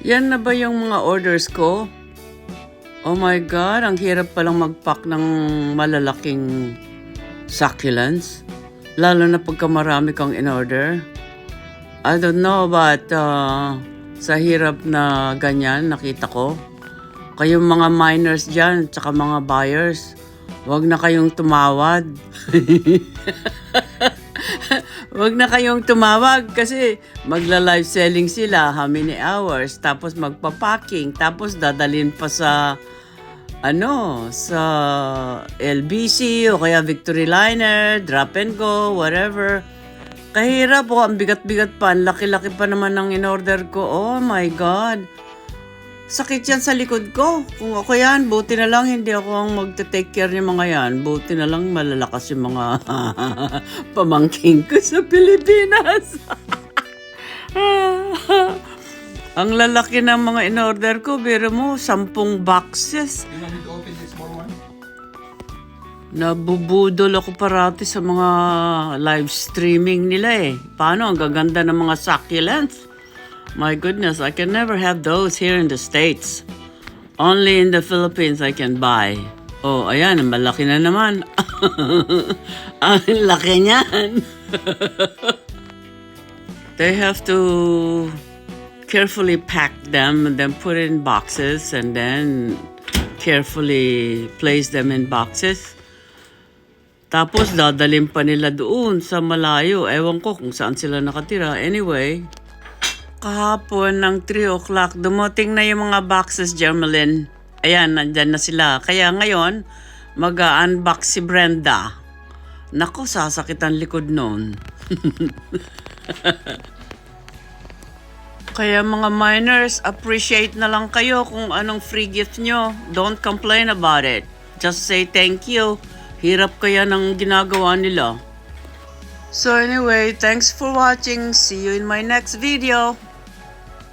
Yan na ba yung mga orders ko? Oh my God, ang hirap palang mag-pack ng malalaking succulents. Lalo na pagka marami kang in-order. I don't know but sa hirap na ganyan nakita ko. Kayong mga miners dyan, tsaka mga buyers, wag na kayong tumawad. Wag na kayong tumawag kasi magla-live selling sila how many hours, tapos magpa-packing, tapos dadalhin pa sa sa LBC o kaya Victory Liner, drop and go, whatever. Kahirap po, ang bigat-bigat pa, ang laki-laki pa naman ng in-order ko. Oh my God. Sakit yan sa likod ko. Kung ako yan, buti na lang hindi ako ang magte-take care ng mga yan. Buti na lang malalakas yung mga pamangking ko sa Pilipinas. Ang lalaki ng mga in-order ko, biro mo, 10 boxes. You want me to open this small one? Nabubudol ako parati sa mga live streaming nila eh. Paano? Ang gaganda ng mga succulents. My goodness, I can never have those here in the States. Only in the Philippines I can buy. Oh, ayan, malaki na naman. Ang laki niyan. They have to carefully pack them and then put it in boxes and then carefully place them in boxes. Tapos dadalhin pa nila doon sa malayo. Ewan ko kung saan sila nakatira. Anyway, kahapon ng 3 o'clock, dumating na yung mga boxes, Jermeline. Ayan, nandyan na sila. Kaya ngayon, mag-unbox si Brenda. Naku, sasakit ang likod noon. Kaya mga miners, appreciate na lang kayo kung anong free gift nyo. Don't complain about it. Just say thank you. Hirap kaya ng ginagawa nila. So anyway, thanks for watching. See you in my next video.